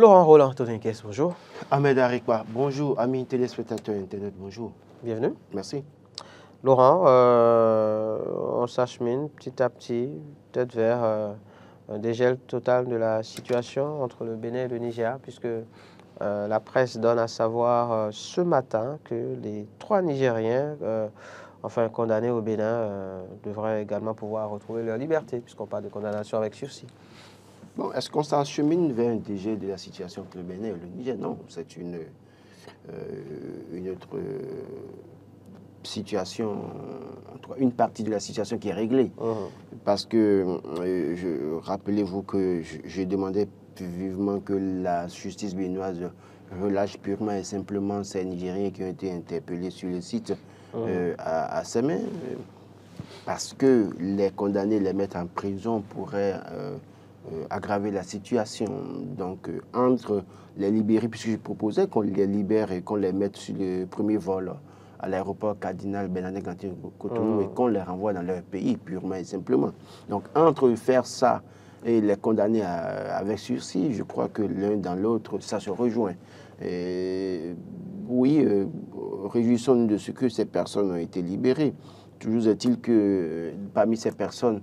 Laurent Roland Toninquès, bonjour. Ahmed Arikwa, bonjour. Amis téléspectateurs Internet, bonjour. Bienvenue. Merci. Laurent, on s'achemine petit à petit, peut-être vers un dégel total de la situation entre le Bénin et le Niger, puisque la presse donne à savoir ce matin que les 3 Nigériens, condamnés au Bénin, devraient également pouvoir retrouver leur liberté, puisqu'on parle de condamnation avec sursis. Bon, est-ce qu'on s'achemine vers un dégel de la situation entre le Bénin et le Niger? Non, c'est une autre situation, en tout cas une partie de la situation qui est réglée. Parce que, rappelez-vous que je demandais vivement que la justice béninoise relâche purement et simplement ces Nigériens qui ont été interpellés sur le site à Sémé, parce que les condamnés, les mettre en prison pourrait aggraver la situation. Donc, entre les libérer, puisque je proposais qu'on les libère et qu'on les mette sur le premier vol à l'aéroport Cardinal Bernardin Cotonou et qu'on les renvoie dans leur pays, purement et simplement. Donc, entre faire ça et les condamner avec sursis, je crois que l'un dans l'autre, ça se rejoint. Et oui, réjouissons-nous de ce que ces personnes ont été libérées. Toujours est-il que parmi ces personnes,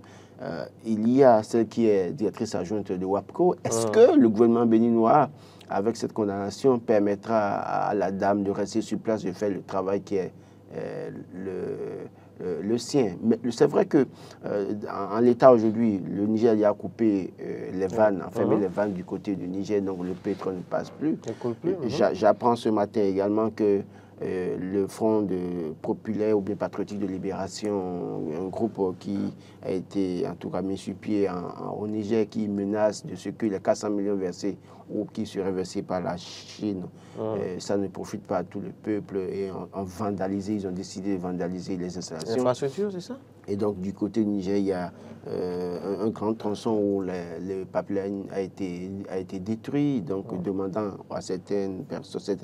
il y a celle qui est directrice adjointe de WAPCO. Est-ce que le gouvernement béninois, avec cette condamnation, permettra à la dame de rester sur place et faire le travail qui est le sien? Mais c'est vrai que en l'état aujourd'hui, le Niger a coupé les vannes, fermé les vannes du côté du Niger, donc le pétrole ne passe plus. J'apprends ce matin également que le Front populaire ou bien patriotique de libération, un groupe qui a été en tout cas mis sur pied au Niger, qui menace de ce que les 400 millions versés ou qui seraient versés par la Chine, ça ne profite pas à tout le peuple et ils ont décidé de vandaliser les installations. L'infrastructure, c'est ça? Et donc du côté du Niger, il y a un grand tronçon où le pipeline a été détruit, donc demandant à certaines personnes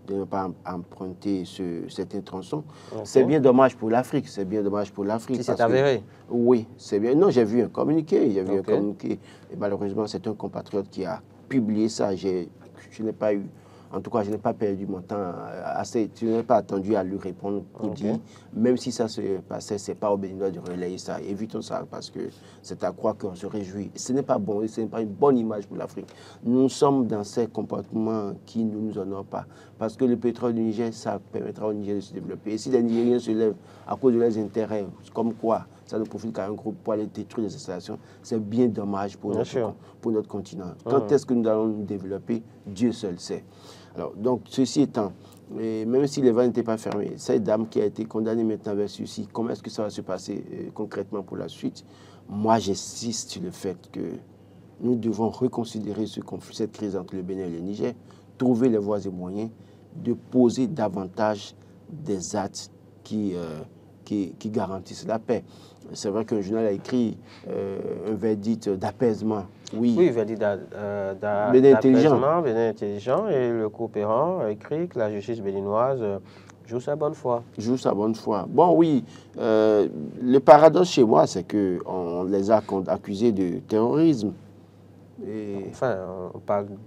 de ne pas emprunter certains tronçons. C'est bien dommage pour l'Afrique, c'est bien dommage pour l'Afrique. Si c'est avéré? Oui, c'est bien. Non, j'ai vu un communiqué, et malheureusement c'est un compatriote qui a publié ça. Je n'ai pas eu... En tout cas, je n'ai pas perdu mon temps assez. Je n'ai pas attendu à lui répondre pour dire, même si ça se passait, ce n'est pas au Béninois de relayer ça. Évitons ça parce que c'est à croire qu'on se réjouit. Ce n'est pas bon, ce n'est pas une bonne image pour l'Afrique. Nous sommes dans ces comportements qui ne nous honorent pas. Parce que le pétrole du Niger, ça permettra au Niger de se développer. Et si les Nigériens se lèvent à cause de leurs intérêts, comme quoi ça ne profite qu'à un groupe pour aller détruire les installations, c'est bien dommage pour notre continent. Quand est-ce que nous allons nous développer? Dieu seul sait. Alors, donc, ceci étant, même si les vannes n'étaient pas fermées, cette dame qui a été condamnée maintenant avec sursis, comment est-ce que ça va se passer concrètement pour la suite? Moi, j'insiste sur le fait que nous devons reconsidérer ce conflit, cette crise entre le Bénin et le Niger, trouver les voies et moyens de poser davantage des actes qui garantissent la paix. C'est vrai qu'un journal a écrit un verdict d'apaisement. Oui, verdict d'apaisement, Bénin intelligent, et le coopérant a écrit que la justice béninoise joue sa bonne foi. Joue sa bonne foi. Bon, oui, le paradoxe chez moi, c'est qu'on les a accusés de terrorisme. Et... Enfin,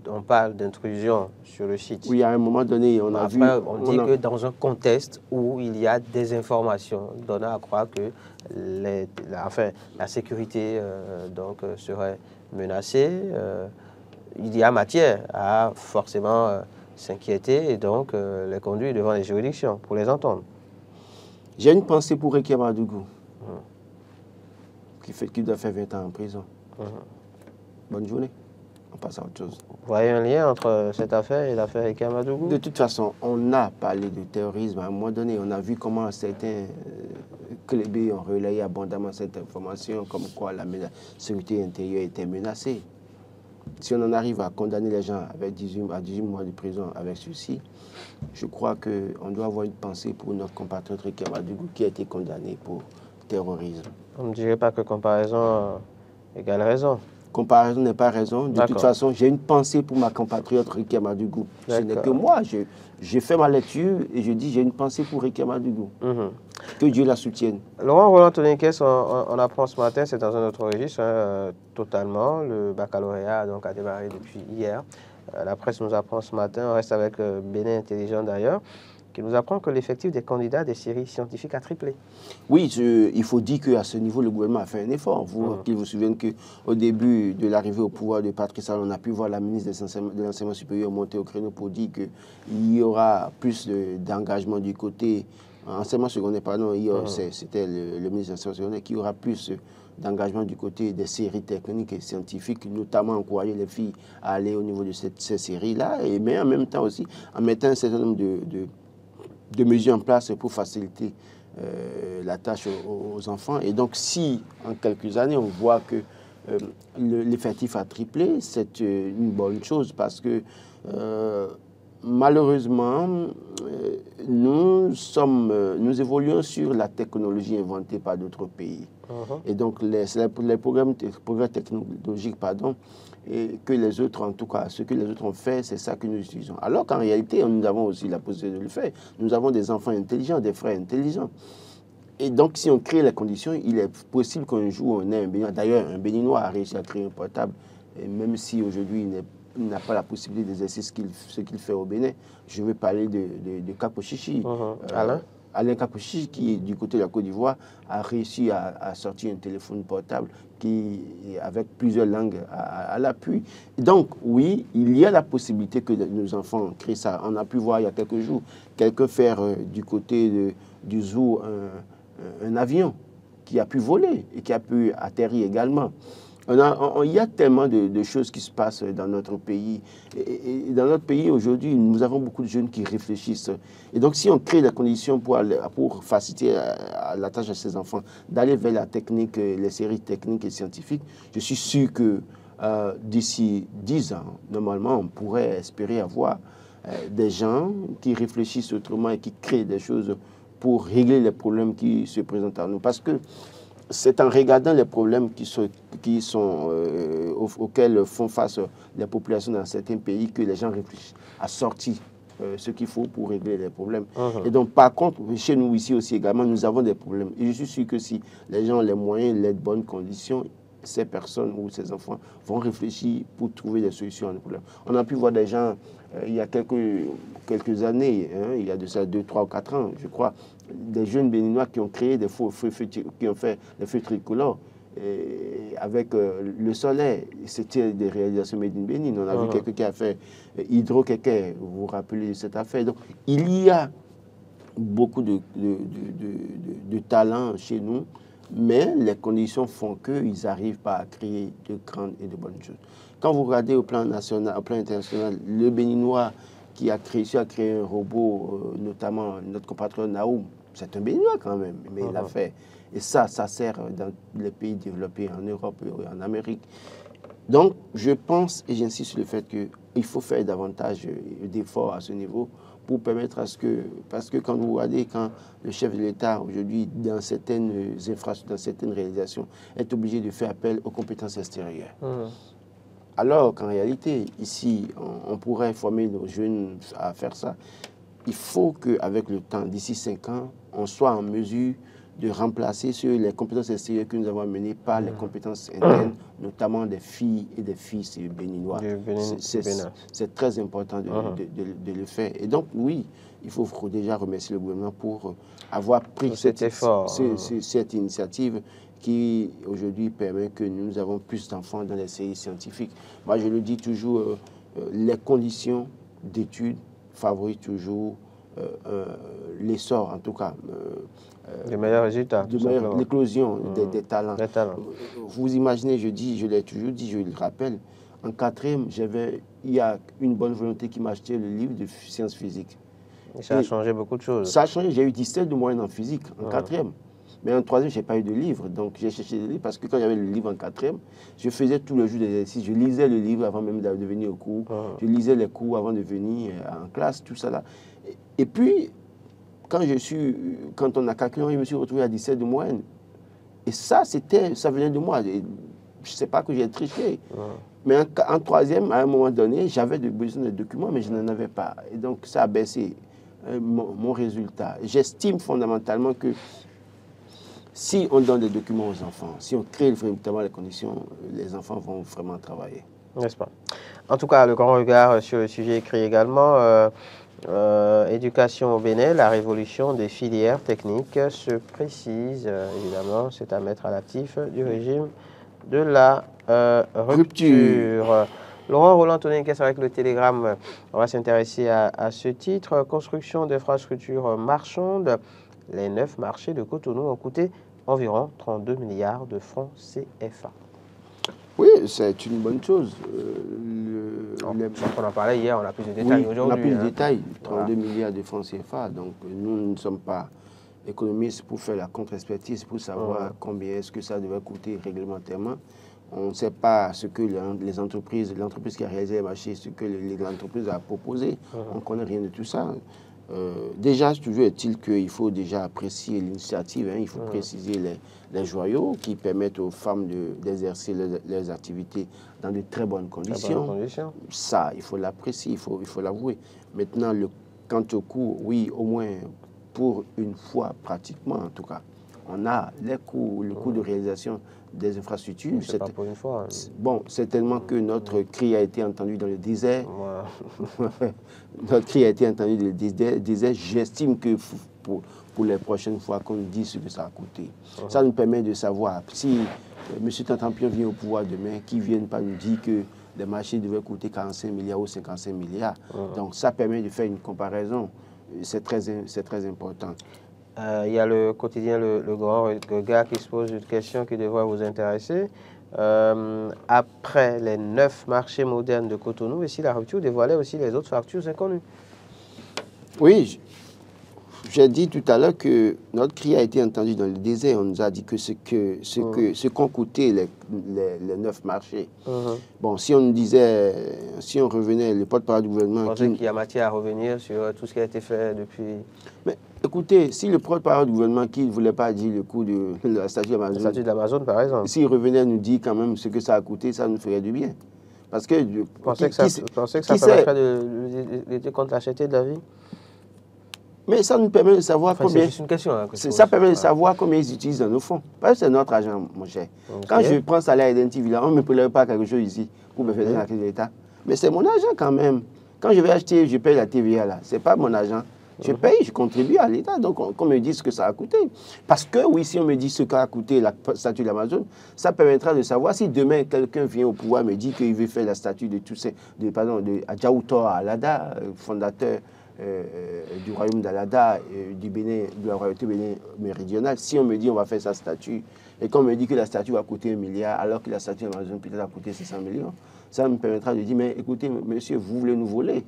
on parle d'intrusion sur le site. Oui, à un moment donné, on a vu... On dit que dans un contexte où il y a des informations donnant à croire que la sécurité serait menacée, il y a matière à forcément s'inquiéter et donc les conduire devant les juridictions pour les entendre. J'ai une pensée pour Rekia Madougou, qui doit faire 20 ans en prison. Bonne journée. On passe à autre chose. Vous voyez un lien entre cette affaire et l'affaire Rekia Madougou? De toute façon, on a parlé de terrorisme. À un moment donné, on a vu comment certains clébés ont relayé abondamment cette information, comme quoi la sécurité intérieure était menacée. Si on en arrive à condamner les gens avec 18 mois de prison avec sursis, je crois qu'on doit avoir une pensée pour notre compatriote Rekia Madougou qui a été condamné pour terrorisme. On ne dirait pas que comparaison égale raison. Comparaison n'est pas raison. De toute façon, j'ai une pensée pour ma compatriote Rekia Madougou. Ce n'est que moi. J'ai fait ma lecture et je dis j'ai une pensée pour Rekia Madougou. Que Dieu la soutienne. Laurent Roland Toninquès, on apprend ce matin, c'est dans un autre registre, totalement. Le baccalauréat a démarré depuis hier. La presse nous apprend ce matin, on reste avec Bénin Intelligent d'ailleurs, qui nous apprend que l'effectif des candidats des séries scientifiques a triplé. Oui, il faut dire qu'à ce niveau, le gouvernement a fait un effort. Qu'il vous souvienne qu'au début de l'arrivée au pouvoir de Patrice Talon, on a pu voir la ministre de l'Enseignement supérieur monter au créneau pour dire qu'il y aura plus d'engagement du côté enseignement secondaire, pardon, c'était le ministre de l'Enseignement secondaire, qu'il y aura plus d'engagement du côté des séries techniques et scientifiques, notamment encourager les filles à aller au niveau de ces séries-là, mais en même temps aussi en mettant un certain nombre de mesures en place pour faciliter la tâche aux enfants. Et donc, si en quelques années, on voit que l'effectif a triplé, c'est une bonne chose parce que malheureusement, nous évoluons sur la technologie inventée par d'autres pays. Et donc, les progrès technologiques, et que les autres, en tout cas, ce que les autres ont fait, c'est ça que nous utilisons. Alors qu'en réalité, nous avons aussi la possibilité de le faire. Nous avons des enfants intelligents, des frères intelligents. Et donc, si on crée les conditions, il est possible qu'un jour, on ait un Béninois. D'ailleurs, un Béninois a réussi à créer un portable, et même si aujourd'hui, il n'a pas la possibilité d'exercer ce qu'il fait au Bénin. Je veux parler de Capo Chichi. Alain Capo Chichi, qui est du côté de la Côte d'Ivoire, a réussi à sortir un téléphone portable avec plusieurs langues à l'appui. Donc, oui, il y a la possibilité que nos enfants créent ça. On a pu voir il y a quelques jours quelqu'un faire du côté du zoo un avion qui a pu voler et qui a pu atterrir également. Il y a tellement de choses qui se passent dans notre pays. Et dans notre pays, aujourd'hui, nous avons beaucoup de jeunes qui réfléchissent. Et donc, si on crée les conditions pour faciliter la tâche à ces enfants, d'aller vers la technique, les séries techniques et scientifiques, je suis sûr que d'ici 10 ans, normalement, on pourrait espérer avoir des gens qui réfléchissent autrement et qui créent des choses pour régler les problèmes qui se présentent à nous. Parce que c'est en regardant les problèmes auxquels font face les populations dans certains pays que les gens réfléchissent à sortir ce qu'il faut pour régler les problèmes. Et donc, par contre, chez nous ici aussi également, nous avons des problèmes. Et je suis sûr que si les gens ont les moyens, les bonnes conditions, ces personnes ou ces enfants vont réfléchir pour trouver des solutions à nos problèmes. On a pu voir des gens, il y a quelques années, il y a de ça 2, 3 ou 4 ans, je crois, des jeunes béninois qui ont créé des feux, qui ont fait des feux tricolores avec le soleil. C'était des réalisations made in Bénin. On a vu quelqu'un qui a fait Hydro-Kéké, vous vous rappelez de cette affaire. Donc, il y a beaucoup de talents chez nous, mais les conditions font qu'ils n'arrivent pas à créer de grandes et de bonnes choses. Quand vous regardez au plan national, au plan international, le Béninois qui a réussi à créer un robot, notamment notre compatriote Naoum, c'est un Béninois quand même, mais il l'a fait. Et ça sert dans les pays développés, en Europe et en Amérique. Donc, je pense, et j'insiste sur le fait qu'il faut faire davantage d'efforts à ce niveau pour permettre à ce que... Parce que quand vous regardez, quand le chef de l'État, aujourd'hui, dans certaines infrastructures, dans certaines réalisations, est obligé de faire appel aux compétences extérieures. Alors qu'en réalité, ici, on pourrait former nos jeunes à faire ça. Il faut qu'avec le temps, d'ici 5 ans, on soit en mesure de remplacer les compétences extérieures que nous avons amenées par les compétences internes, notamment des filles et des fils béninois. C'est très important de le faire. Et donc, oui, il faut déjà remercier le gouvernement pour avoir pris cette initiative qui, aujourd'hui, permet que nous avons plus d'enfants dans les séries scientifiques. Moi, je le dis toujours, les conditions d'études favorisent toujours l'essor, en tout cas. De meilleurs résultats. L'éclosion des talents. Vous imaginez, je l'ai toujours dit, je le rappelle, en 4e, il y a une bonne volonté qui m'a acheté le livre de sciences physiques. Ça a changé beaucoup de choses. Ça a changé, j'ai eu 17 de moyenne en physique, en 4e. Mais en 3e, je n'ai pas eu de livre. Donc, j'ai cherché des livres parce que quand j'avais le livre en 4e, je faisais tous les jours des exercices. Je lisais le livre avant même de venir au cours. Je lisais les cours avant de venir en classe, tout ça là. Et puis, quand on a calculé, je me suis retrouvé à 17 de moyenne. Et ça venait de moi. Et je ne sais pas que j'ai triché. Mais en 3e, à un moment donné, j'avais besoin de documents, mais je n'en avais pas. Et donc, ça a baissé mon résultat. J'estime fondamentalement que si on donne des documents aux enfants, si on crée véritablement les conditions, les enfants vont vraiment travailler. N'est-ce pas? En tout cas, le grand regard sur le sujet écrit également éducation au Bénin, la révolution des filières techniques se précise. Évidemment, c'est à mettre à l'actif du régime de la rupture. Laurent Roland-Antonin, qu'est-ce avec le Télégramme? On va s'intéresser à ce titre. Construction d'infrastructures marchandes. Les 9 marchés de Cotonou ont coûté environ 32 milliards de francs CFA. Oui, c'est une bonne chose. On en parlait hier, on a plus de détails aujourd'hui. On a plus de détails, 32 milliards de francs CFA. Donc nous ne sommes pas économistes pour faire la contre-expertise, pour savoir combien est-ce que ça devait coûter réglementairement. On ne sait pas ce que l'entreprise qui a réalisé les marchés, ce que l'entreprise a proposé. On ne connaît rien de tout ça. Déjà, toujours est-il qu'il faut déjà apprécier l'initiative, il faut préciser les joyaux qui permettent aux femmes d'exercer leurs activités dans de très bonnes conditions. Ça, il faut l'apprécier, il faut l'avouer. Maintenant, quant au coût, oui, au moins pour une fois, pratiquement en tout cas, on a le coût de réalisation des infrastructures. C'est pas pour une fois. Bon, c'est tellement que notre cri a été entendu dans le désert. Notre cri a été entendu dans le désert. J'estime que pour les prochaines fois qu'on nous dise ce que ça a coûté. Ça nous permet de savoir si M. Tantampion vient au pouvoir demain, qu'il ne vienne pas nous dire que les marchés devaient coûter 45 milliards ou 55 milliards. Donc ça permet de faire une comparaison. C'est très important. Il y a le quotidien Le Grand Regard qui se pose une question qui devrait vous intéresser. Après les 9 marchés modernes de Cotonou, ici la rupture dévoilait aussi les autres factures inconnues. Oui, j'ai dit tout à l'heure que notre cri a été entendu dans le désert. On nous a dit que ce qu'ont coûté les 9 marchés. Bon, si on nous disait, si on revenait, le porte-parole du gouvernement... Vous pensez qu'il y a matière à revenir sur tout ce qui a été fait depuis... Mais écoutez, si le porte-parole du gouvernement qui ne voulait pas dire le coût de la statue d'Amazon... La statue d'Amazon, par exemple. S'il revenait nous dire quand même ce que ça a coûté, ça nous ferait du bien. Parce que... Vous pensez que ça permettrait de lutter contre la cherté de la vie? Mais ça nous permet de savoir combien... C'est juste une question. Ça permet de savoir combien ils utilisent dans nos fonds. Parce que c'est notre argent, mon cher. Quand je prends salaire identifié, on ne me prélève pas quelque chose ici pour me faire la crise de l'État. Mais c'est mon argent quand même. Quand je vais acheter, je paye la TVA là. Ce n'est pas mon argent. Je paye, je contribue à l'État. Donc, qu'on me dise ce que ça a coûté. Parce que, oui, si on me dit ce qu'a coûté la statue d'Amazon, ça permettra de savoir si demain, quelqu'un vient au pouvoir et me dit qu'il veut faire la statue de Adjaoutor Alada, fondateur du royaume d'Alada, de la royauté Bénin méridionale. Si on me dit on va faire sa statue, et qu'on me dit que la statue va coûter 1 milliard, alors que la statue d'Amazon peut-être a coûté 600 millions, ça me permettra de dire, mais écoutez, monsieur, vous voulez nous voler.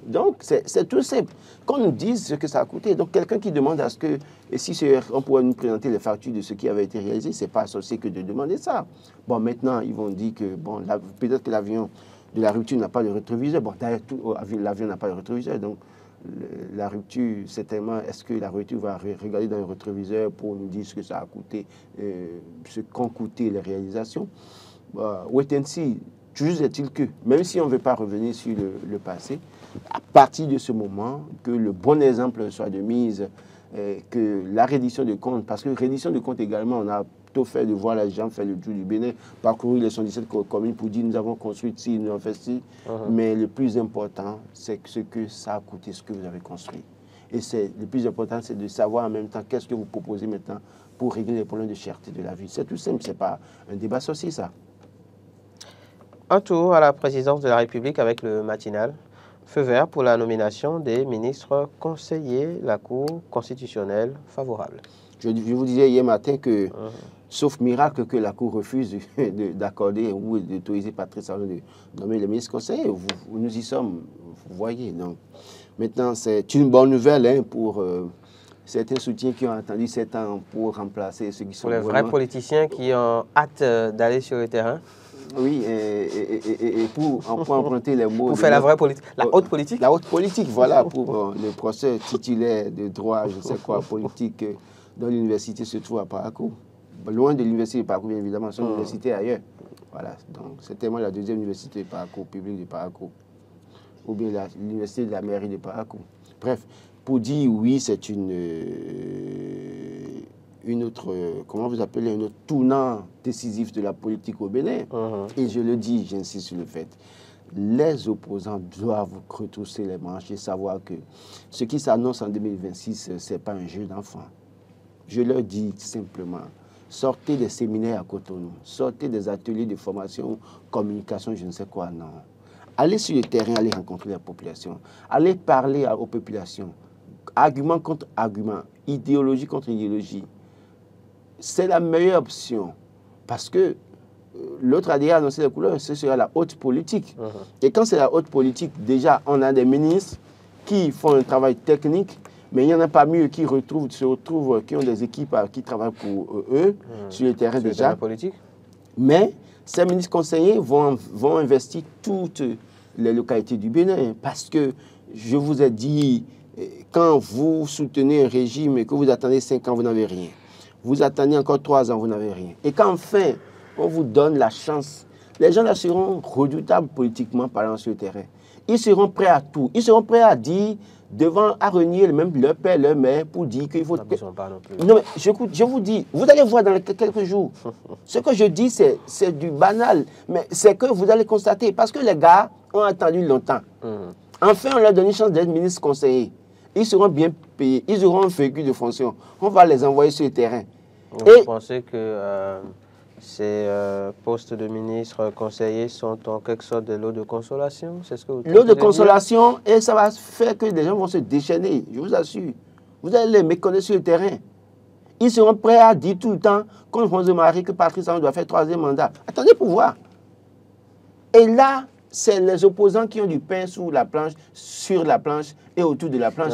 Donc, c'est tout simple. Qu'on nous dise ce que ça a coûté. Donc, quelqu'un qui demande à ce que, et si on pourrait nous présenter les factures de ce qui avait été réalisé, ce n'est pas associé que de demander ça. Bon, maintenant, ils vont dire que, bon, peut-être que l'avion de la rupture n'a pas de rétroviseur. Bon, d'ailleurs, l'avion n'a pas de rétroviseur. Donc, la rupture, c'est tellement, est-ce que la rupture va regarder dans le rétroviseur pour nous dire ce que ça a coûté, ce qu'ont coûté les réalisations? Wait and see. Toujours est-il que, même si on ne veut pas revenir sur le passé, à partir de ce moment, que le bon exemple soit de mise, que la reddition de comptes, parce que reddition de comptes également, on a plutôt fait de voir les gens faire le tour du Bénin, parcourir les 117 communes pour dire nous avons construit ci, nous avons fait ci, mais le plus important, c'est ce que ça a coûté, ce que vous avez construit. Et le plus important, c'est de savoir en même temps qu'est-ce que vous proposez maintenant pour régler les problèmes de cherté de la vie. C'est tout simple, ce n'est pas un débat sorcier, ça. Un tour à la présidence de la République avec le matinal. Feu vert pour la nomination des ministres conseillers, la Cour constitutionnelle favorable. Je vous disais hier matin que, sauf miracle que la Cour refuse d'accorder ou d'autoriser Patrice Talon de nommer les ministres conseillers, nous y sommes, vous voyez. Donc, maintenant, c'est une bonne nouvelle pour certains soutiens qui ont attendu 7 ans pour remplacer ceux qui sont... Pour les vrais politiciens qui ont hâte d'aller sur le terrain. Oui, et pour emprunter les mots... Pour faire la vraie politique, la haute politique. La haute politique, voilà, pour le procès titulaire de droit, je ne sais quoi, politique, dont l'université se trouve à Parakou. Loin de l'université de Parakou, bien évidemment, c'est une université ailleurs. Voilà, donc c'est tellement la deuxième université de Parakou, publique de Parakou, ou bien l'université de la mairie de Parakou. Bref, pour dire oui, c'est une une autre, comment vous appelez, un autre tournant décisif de la politique au Bénin. Et je le dis, j'insiste sur le fait, les opposants doivent retrousser les manches et savoir que ce qui s'annonce en 2026, ce n'est pas un jeu d'enfant. Je leur dis simplement, sortez des séminaires à Cotonou, sortez des ateliers de formation, communication, je ne sais quoi, non. Allez sur le terrain, allez rencontrer la population, allez parler aux populations, argument contre argument, idéologie contre idéologie. C'est la meilleure option parce que l'autre a déjà annoncé les couleurs, ce sera la haute politique. Et quand c'est la haute politique, déjà, on a des ministres qui font un travail technique, mais il n'y en a pas mieux qui se retrouvent, qui ont des équipes qui travaillent pour eux sur le terrain déjà. La politique. Mais ces ministres conseillers vont investir toutes les localités du Bénin parce que je vous ai dit, quand vous soutenez un régime et que vous attendez 5 ans, vous n'avez rien. Vous attendez encore 3 ans, vous n'avez rien. Et quand enfin, on vous donne la chance, les gens là seront redoutables politiquement parlant sur le terrain. Ils seront prêts à tout. Ils seront prêts à dire, à renier même leur père, leur mère, pour dire qu'il faut... Non, mais je vous dis, vous allez voir dans quelques jours. Ce que je dis, c'est du banal. Mais c'est que vous allez constater, parce que les gars ont attendu longtemps. Enfin, on leur donne une chance d'être ministre conseiller. Ils seront bien payés. Ils auront un véhicule de fonction. On va les envoyer sur le terrain. Vous pensez que ces postes de ministres conseillers sont en quelque sorte de lot de consolation? C'est ce que vous lot de consolation, et ça va faire que les gens vont se déchaîner, je vous assure. Vous allez les méconnaître sur le terrain. Ils seront prêts à dire tout le temps, quand François Marie, que Patrice Talon doit faire 3e mandat. Attendez pour voir. Et là, c'est les opposants qui ont du pain sur la planche et autour de la planche.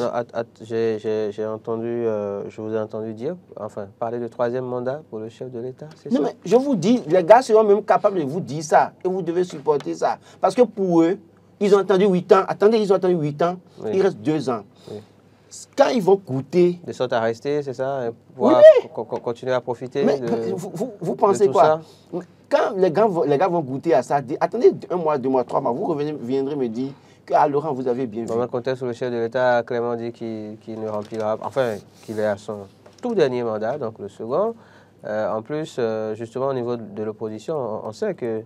J'ai entendu, je vous ai entendu dire, enfin, parler de 3e mandat pour le chef de l'État, c'est ça? Non, mais je vous dis, les gars seront même capables de vous dire ça, et vous devez supporter ça. Parce que pour eux, ils ont attendu 8 ans. Attendez, ils ont attendu 8 ans, oui. Il reste 2 ans. Oui. Quand ils vont goûter... De sorte à rester, c'est ça? Et pouvoir continuer à profiter de vous pensez de quoi? Ça? Quand les gars vont goûter à ça, attendez 1 mois, 2 mois, 3 mois, vous viendrez me dire que Laurent, vous avez bien vu. Dans un contexte où le chef de l'État a clairement dit qu'il ne remplira, enfin, qu'il est à son tout dernier mandat, donc le second. En plus, justement, au niveau de l'opposition, on sait que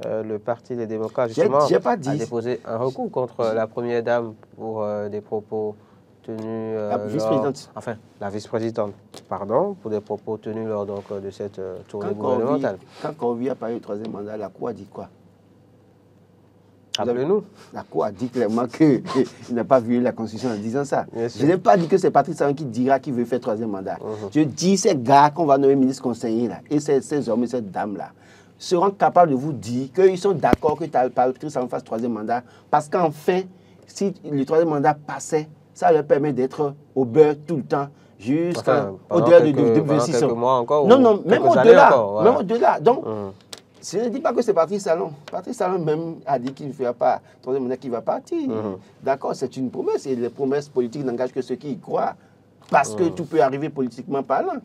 le Parti des démocrates, justement, a déposé un recours contre la première dame pour des propos tenus... la vice-présidente. Enfin, la vice-présidente, pardon, pour des propos tenus lors donc, de cette tournée gouvernementale. Quand Corvi a parlé du 3e mandat, la Cour a dit quoi? Rappelez-nous. La Cour a dit clairement qu'il n'a pas violé la Constitution en disant ça. Je n'ai pas dit que c'est Patrice Talon qui dira qu'il veut faire 3e mandat. Je dis ces gars qu'on va nommer ministre conseiller là, et ces hommes et ces dames-là seront capables de vous dire qu'ils sont d'accord que Patrice Talon fasse 3e mandat, parce qu'enfin, si le 3e mandat passait, ça leur permet d'être au beurre tout le temps, jusqu'au-delà de 2026. Non, même au-delà. Même au-delà. Donc, je ne dis pas que c'est Patrice Talon. Patrice Talon même a dit qu'il ne fera pas 3e mandat, qu'il va partir. D'accord, c'est une promesse, et les promesses politiques n'engagent que ceux qui y croient, parce que tout peut arriver politiquement parlant.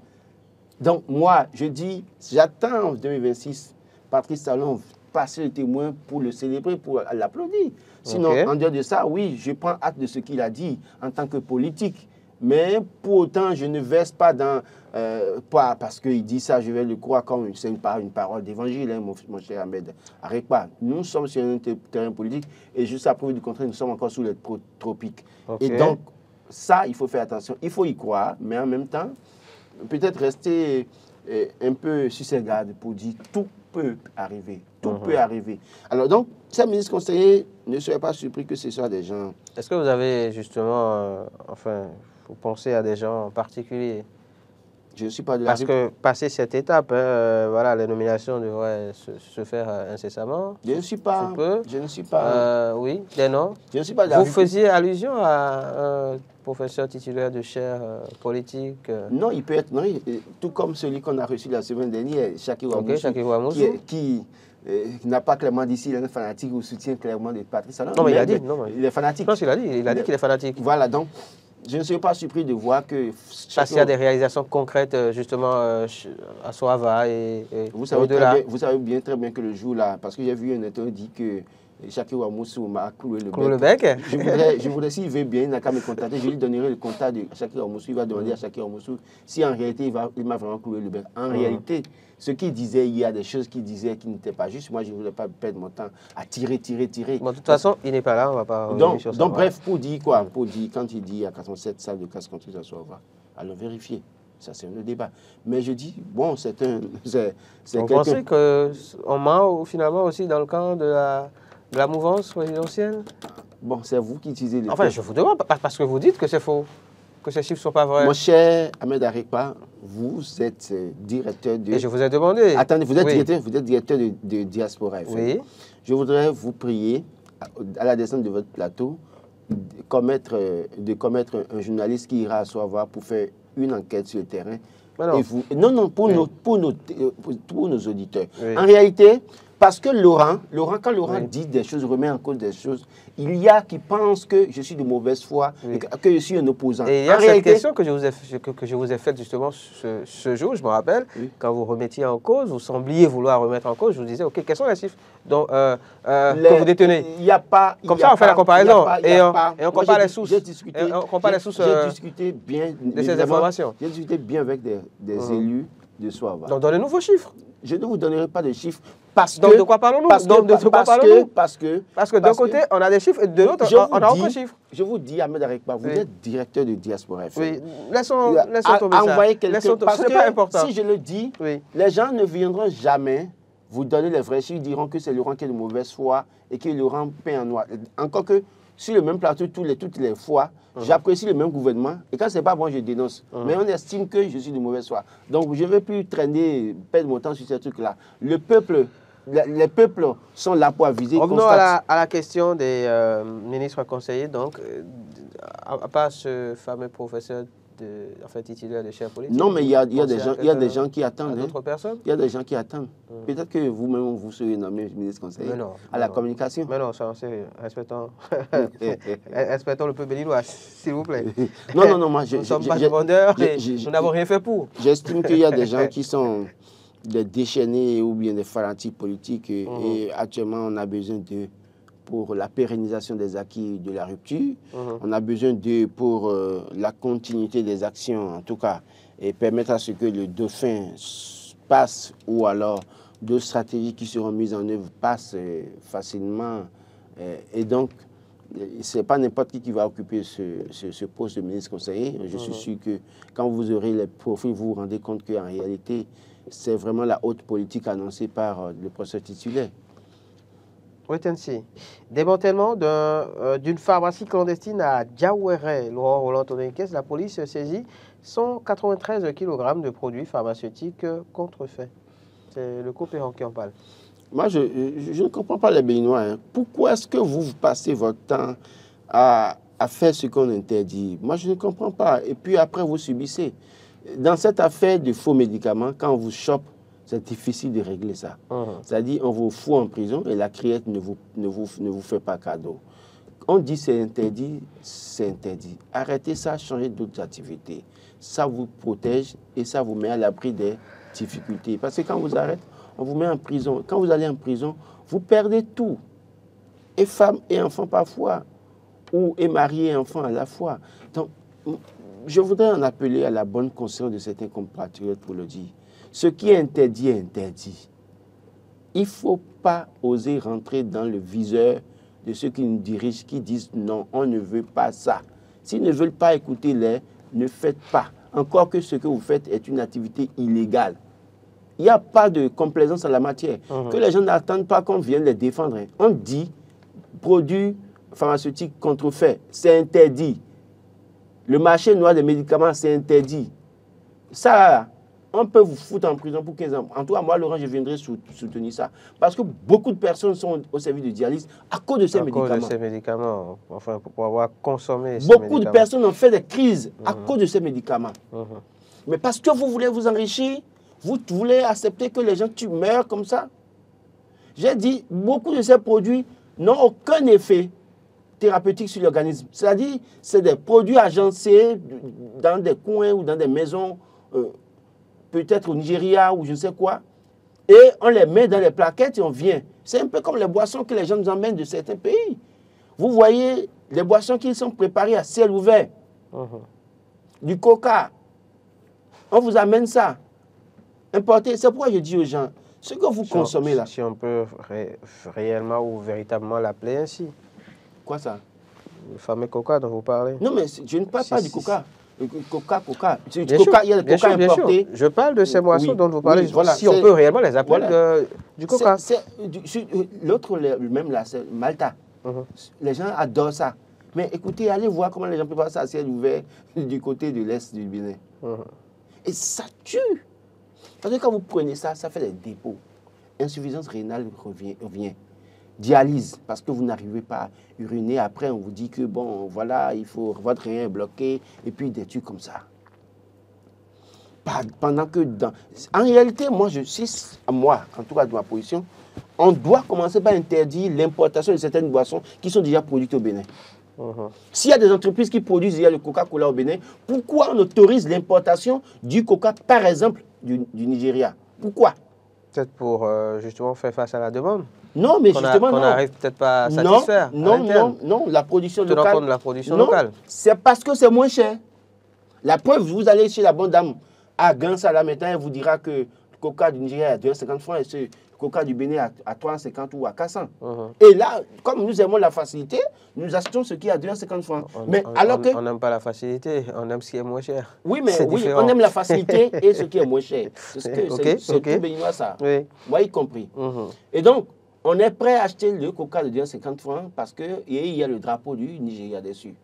Donc, moi, je dis, j'attends en 2026, Patrice Talon passer le témoin pour le célébrer, pour l'applaudir. Sinon, en dehors de ça, oui, je prends acte de ce qu'il a dit en tant que politique. Mais pour autant, je ne verse pas dans... pas parce qu'il dit ça, je vais le croire comme c'est une parole d'évangile, hein, mon cher Ahmed. Arrête pas. Nous sommes sur un terrain politique, et juste à preuve du contraire, nous sommes encore sous les tropiques. Et donc, ça, il faut faire attention. Il faut y croire, mais en même temps, peut-être rester un peu sur ses gardes pour dire tout peut arriver. Tout peut arriver. Alors donc, ces ministres conseillers, ne soyez pas surpris que ce soit des gens... Est-ce que vous avez justement, enfin, vous pensez à des gens en particulier? Je ne suis pas de la... Parce que passer cette étape, voilà, les nominations devraient se faire incessamment. Je ne suis pas... Je ne suis pas... oui, des noms. Je ne suis pas de la... Vous faisiez allusion à un professeur titulaire de chaire politique. Non, il peut être... Non, tout comme celui qu'on a reçu la semaine dernière, Shaki Ouamoussou, qui n'a pas clairement dit s'il est un fanatique ou soutient clairement de Patrice Talon. Non, mais il a dit. Il est fanatique. Non, il a dit qu'il est fanatique. Voilà, donc, je ne suis pas surpris de voir que... Parce qu'il y a des réalisations concrètes, justement, à Soava et au-delà. Vous savez bien, très bien que le jour là, parce que j'ai vu un interview dit que Shakirou Amoussou m'a cloué le bec. Je voudrais s'il veut bien, il n'a qu'à me contacter. Je lui donnerai le contact de Shakirou Amoussou. Il va demander à Shakirou Amoussou si en réalité il m'a vraiment cloué le bec. En réalité, ce qu'il disait, il y a des choses qu'il disait qui n'étaient pas justes. Moi, je ne voulais pas perdre mon temps à tirer. Bon, de toute façon, il n'est pas là, on ne va pas donc bref, pour dire quoi, quand il dit à 87 salles de casse contre Soava, allons vérifier. Ça, c'est un débat. Mais je dis, bon, c'est un... Vous pensez qu'on ment finalement aussi dans le camp de la mouvance présidentielle? Bon, c'est vous qui utilisez les... Enfin, je vous demande, parce que vous dites que c'est faux, que ces chiffres ne sont pas vrais. Mon cher Ahmed Arekpa, vous êtes directeur de... Et je vous ai demandé... Attendez, vous êtes directeur de Diaspora FM. Oui. Je voudrais vous prier, à la descente de votre plateau, de commettre un journaliste qui ira à Soava pour faire une enquête sur le terrain. Non. Et vous, non, pour nos auditeurs. Oui. En réalité, parce que quand Laurent dit des choses, remet en cause des choses, il y a qui pensent que je suis de mauvaise foi, que je suis un opposant. Et il y a cette question que je vous ai faite justement ce jour, je me rappelle, quand vous remettiez en cause, vous sembliez vouloir remettre en cause, je vous disais, OK, quels sont les chiffres que vous détenez? Il n'y a pas... Comme ça, on fait la comparaison et on compare les sources. J'ai discuté bien de ces informations. J'ai discuté bien avec des élus de Soava. Donc, donnez-nous vos chiffres. Je ne vous donnerai pas de chiffres. Parce donc, de quoi parlons-nous? Parce que d'un côté, on a des chiffres et de l'autre, on n'a aucun chiffre. Je vous dis, Ahmed Arekpa, vous êtes directeur de Diaspora FM. Oui, laissons tomber ça. Envoyez quelqu'un, parce que pas important. Si je le dis, les gens ne viendront jamais vous donner les vrais chiffres. Ils diront que c'est Laurent qui est de mauvaise foi et que Laurent peint en noir. Encore que, sur le même plateau, toutes les fois, j'apprécie le même gouvernement. Et quand ce n'est pas bon, je dénonce. Mais on estime que je suis de mauvaise foi. Donc, je ne vais plus perdre mon temps sur ces trucs-là. Le peuple... Les peuples sont là pour aviser. Revenons à la question des ministres conseillers. Donc, à part ce fameux professeur titulaire de chaire politique. Non, mais il y a des gens qui attendent. D'autres personnes? Il y a des gens qui attendent. Peut-être que vous-même, vous serez nommé ministre conseiller à la communication. Mais non, ça, c'est respectons le peuple béninois, s'il vous plaît. Non, moi, nous ne sommes pas vendeurs et nous n'avons rien fait pour. J'estime qu'il y a des gens qui sont des déchaînés ou bien des fanatiques politiques et actuellement on a besoin d'eux pour la pérennisation des acquis de la rupture, on a besoin d'eux pour la continuité des actions en tout cas et permettre à ce que le dauphin passe ou alors d'autres stratégies qui seront mises en œuvre passent facilement et donc ce n'est pas n'importe qui va occuper ce poste de ministre conseiller. Je suis sûr que quand vous aurez les profils, vous vous rendez compte qu'en réalité c'est vraiment la haute politique annoncée par le professeur titulaire. Oui, Tensi. Démantèlement d'une pharmacie clandestine à Diawere, Laurent Roland Tonekes, la police saisit 193 kg de produits pharmaceutiques contrefaits. C'est le coopérant qui en parle. Moi, je ne comprends pas les Béninois. Hein. Pourquoi est-ce que vous passez votre temps à faire ce qu'on interdit? Moi, je ne comprends pas. Et puis après, vous subissez. Dans cette affaire de faux médicaments, quand on vous chope, c'est difficile de régler ça. C'est-à-dire, on vous fout en prison et la criette ne vous fait pas cadeau. On dit c'est interdit, c'est interdit. Arrêtez ça, changez d'autres activités. Ça vous protège et ça vous met à l'abri des difficultés. Parce que quand vous arrêtez, on vous met en prison. Quand vous allez en prison, vous perdez tout. Et femmes et enfants parfois. Ou et mari et enfants à la fois. Donc, je voudrais en appeler à la bonne conscience de certains compatriotes pour le dire. Ce qui est interdit est interdit. Il ne faut pas oser rentrer dans le viseur de ceux qui nous dirigent, qui disent non, on ne veut pas ça. S'ils ne veulent pas écouter les, ne faites pas. Encore que ce que vous faites est une activité illégale. Il n'y a pas de complaisance en la matière. Que les gens n'attendent pas qu'on vienne les défendre. On dit produits pharmaceutiques contrefaits, c'est interdit. Le marché noir des médicaments, c'est interdit. Ça, on peut vous foutre en prison pour 15 ans. En tout cas, moi, Laurent, je viendrai soutenir ça. Parce que beaucoup de personnes sont au service de dialyse à cause de ces médicaments. À cause de ces médicaments, enfin, pour avoir consommé ces médicaments. Beaucoup de personnes ont fait des crises à cause de ces médicaments. Mais parce que vous voulez vous enrichir, vous voulez accepter que les gens meurent comme ça. J'ai dit, beaucoup de ces produits n'ont aucun effet thérapeutique sur l'organisme. C'est-à-dire, c'est des produits agencés dans des coins ou dans des maisons, peut-être au Nigeria ou je ne sais quoi. Et on les met dans les plaquettes et on vient. C'est un peu comme les boissons que les gens nous emmènent de certains pays. Vous voyez les boissons qui sont préparées à ciel ouvert. Du coca. On vous amène ça. Importé. C'est pourquoi je dis aux gens, ce que vous consommez là. Si on peut réellement ou véritablement l'appeler ainsi. Quoi ça? Le fameux coca dont vous parlez. Non, mais je ne parle pas du coca. Coca. Il y a le coca importé. Je parle de ces boissons dont vous parlez. Oui, voilà, si on peut réellement les appeler du coca. L'autre, même là, c'est Malta. Les gens adorent ça. Mais écoutez, allez voir comment les gens préparent ça à ciel ouvert du côté de l'Est du Bénin. Et ça tue. Parce que quand vous prenez ça, ça fait des dépôts. Insuffisance rénale revient. Dialyse, parce que vous n'arrivez pas à uriner. Après, on vous dit que, bon, voilà, votre rein est bloqué, et puis des trucs comme ça. Pendant que en réalité, moi, en tout cas de ma position, on doit commencer par interdire l'importation de certaines boissons qui sont déjà produites au Bénin. S'il y a des entreprises qui produisent déjà le Coca-Cola au Bénin, pourquoi on autorise l'importation du Coca, par exemple, du Nigeria? Pourquoi? Peut-être pour justement faire face à la demande. Non, mais justement, qu'on n'arrive peut-être pas à satisfaire. Non, la production locale. Compte de la production locale. C'est parce que c'est moins cher. La preuve, vous allez chez la bonne dame à Gansala maintenant, elle vous dira que le Coca du Nigeria est à 250 francs et le Coca du Bénin à 350 ou à 400. Et là, comme nous aimons la facilité, nous achetons ce qui est à 250 francs. On n'aime pas la facilité, on aime ce qui est moins cher. Oui, mais on aime la facilité et ce qui est moins cher. C'est tout béninois ça. Oui. Moi y compris. Et donc, on est prêt à acheter le Coca de 250 francs parce qu'il y a le drapeau du Nigeria dessus.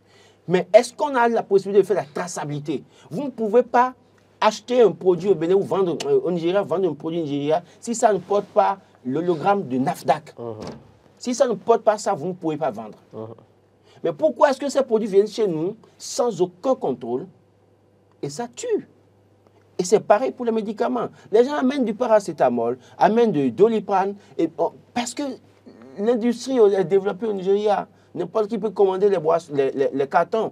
Mais est-ce qu'on a la possibilité de faire la traçabilité? Vous ne pouvez pas acheter un produit au Bénin ou vendre au Nigeria, vendre un produit au Nigeria si ça ne porte pas l'hologramme de NAFDAC. Si ça ne porte pas ça, vous ne pouvez pas vendre. Mais pourquoi est-ce que ces produits viennent chez nous sans aucun contrôle et ça tue? Et c'est pareil pour les médicaments. Les gens amènent du paracétamol, amènent de Doliprane, parce que l'industrie est développée au Nigeria. N'importe qui peut commander les cartons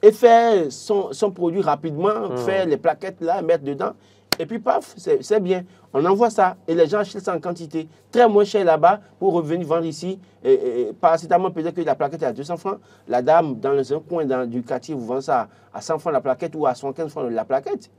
et faire son produit rapidement, faire les plaquettes là, mettre dedans. Et puis paf, c'est bien. On envoie ça et les gens achètent ça en quantité. Très moins cher là-bas pour revenir vendre ici. Paracétamol, peut-être que la plaquette est à 200 francs. La dame, dans un coin du quartier, vous vend ça à 100 francs la plaquette ou à 115 francs la plaquette.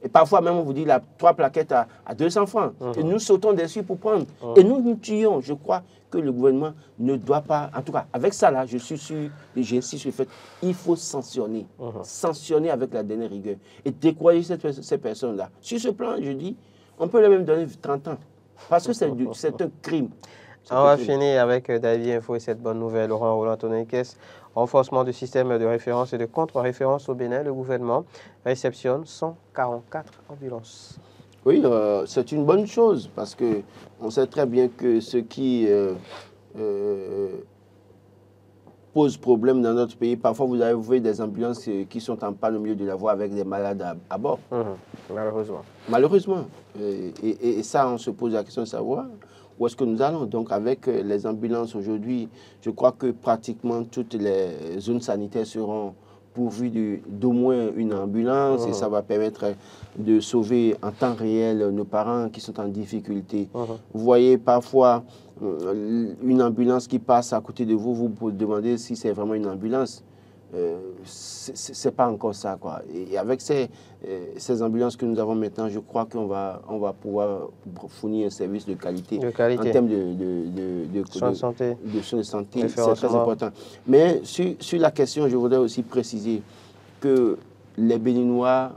Et parfois même, on vous dit 3 plaquettes à 200 francs. Et nous sautons dessus pour prendre. Et nous tuons. Je crois que le gouvernement ne doit pas... En tout cas, avec ça, là, je suis sûr, et j'insiste sur le fait, il faut sanctionner. Sanctionner avec la dernière rigueur. Et décourager ces personnes-là. Sur ce plan, je dis, on peut leur même donner 30 ans. Parce que c'est un crime. On va finir avec David Info et cette bonne nouvelle. Laurent Roland-Tonekes, renforcement du système de référence et de contre-référence au Bénin. Le gouvernement réceptionne 144 ambulances. Oui, c'est une bonne chose parce qu'on sait très bien que ce qui pose problème dans notre pays, parfois vous avez vu des ambulances qui sont en panne au milieu de la voie avec des malades à bord. Malheureusement. Malheureusement. Et ça, on se pose la question de savoir où est-ce que nous allons. Donc avec les ambulances aujourd'hui, je crois que pratiquement toutes les zones sanitaires seront pourvues d'au moins une ambulance et ça va permettre de sauver en temps réel nos parents qui sont en difficulté. Vous voyez parfois une ambulance qui passe à côté de vous, vous vous demandez si c'est vraiment une ambulance. C'est pas encore ça, quoi. Et avec ces ambulances que nous avons maintenant, je crois qu'on va pouvoir fournir un service de qualité. En termes de soins de santé. C'est très important. Mais sur la question, je voudrais aussi préciser que les Béninois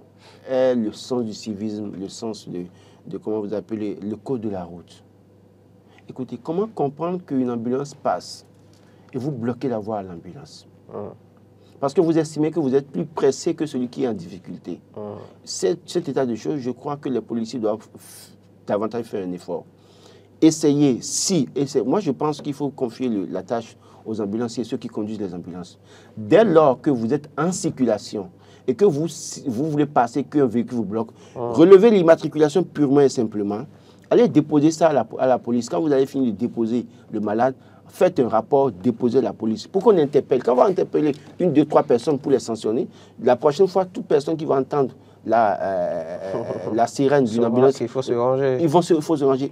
aient le sens du civisme, le sens de comment vous appelez, le code de la route. Écoutez, comment comprendre qu'une ambulance passe et vous bloquez la voie à l'ambulance? Parce que vous estimez que vous êtes plus pressé que celui qui est en difficulté. Cet état de choses, je crois que les policiers doivent davantage faire un effort. Essayez, moi je pense qu'il faut confier la tâche aux ambulanciers, ceux qui conduisent les ambulances. Dès lors que vous êtes en circulation et que vous voulez passer, qu'un véhicule vous bloque, relevez l'immatriculation purement et simplement, allez déposer ça à la police. Quand vous avez fini de déposer le malade, faites un rapport, déposez à la police pour qu'on interpelle. Quand on va interpeller 1, 2, 3 personnes pour les sanctionner, la prochaine fois, toute personne qui va entendre la sirène d'une ambulance. Il faut se ranger. Il faut se ranger.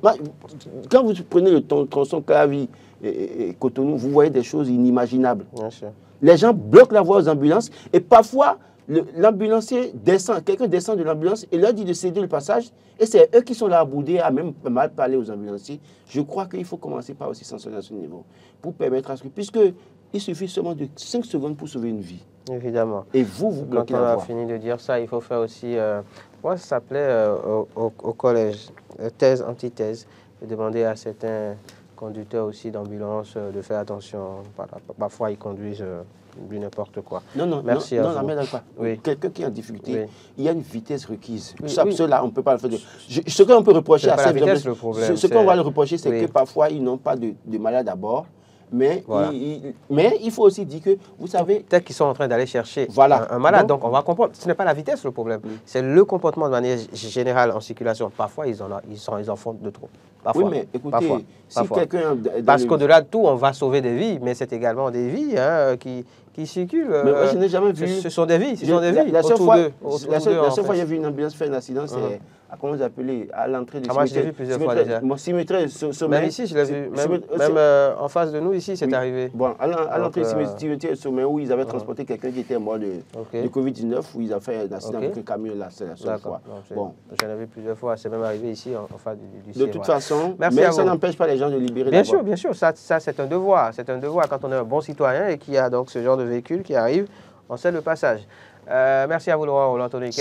Quand vous prenez le tronçon Clavie et Cotonou, vous voyez des choses inimaginables. Bien sûr. Les gens bloquent la voie aux ambulances et parfois, l'ambulancier descend, quelqu'un descend de l'ambulance et leur dit de céder le passage et c'est eux qui sont là à bouder, à même mal parler aux ambulanciers. Je crois qu'il faut commencer par aussi sanctionner à ce niveau pour permettre à ce que, puisqu'il suffit seulement de 5 secondes pour sauver une vie. Évidemment. Et vous bloquez la voie. Quand on a fini de dire ça, il faut faire aussi, moi ça s'appelait au collège, thèse, antithèse, et demander à certains conducteurs aussi d'ambulance de faire attention. Parfois ils conduisent du n'importe quoi. Non, merci non, à vous. Non, pas. Oui. Quelqu'un qui est en difficulté, oui. Il y a une vitesse requise. Oui, Cela, on ne peut pas le faire. Ce qu'on peut reprocher à ces vitesse, le problème. Ce qu'on va le reprocher, c'est que parfois, ils n'ont pas de malade à bord. Mais, voilà. Mais il faut aussi dire que, vous savez... Peut-être qu'ils sont en train d'aller chercher un malade. Donc, on va comprendre. Ce n'est pas la vitesse le problème. C'est le comportement de manière générale en circulation. Parfois, ils en font de trop. Parfois, oui, mais écoutez, si quelqu'un... Parce qu'au-delà de tout, on va sauver des vies, mais c'est également des vies qui circulent. Mais moi, je n'ai jamais vu... Ce sont des vies, La seule fois que j'ai vu une ambulance faire un accident, c'est... Comment vous appelez, à l'entrée du cimetière. Moi, je l'ai vu plusieurs fois déjà. Mon cimetière, sommet. Même ici, je l'ai vu. Même en face de nous, ici, c'est arrivé. Bon, à l'entrée du cimetière, sommet, où ils avaient transporté quelqu'un qui était mort de Covid-19, où ils ont fait un accident avec un camion là, c'est la seule fois. Bon. J'en ai vu plusieurs fois. C'est même arrivé ici, en face du ciel. De toute façon, mais ça n'empêche pas les gens de libérer la voie. Bien sûr. Ça c'est un devoir. C'est un devoir quand on est un bon citoyen et qu'il y a donc ce genre de véhicule qui arrive, on sait le passage. Merci à vous, Laurent Anthony.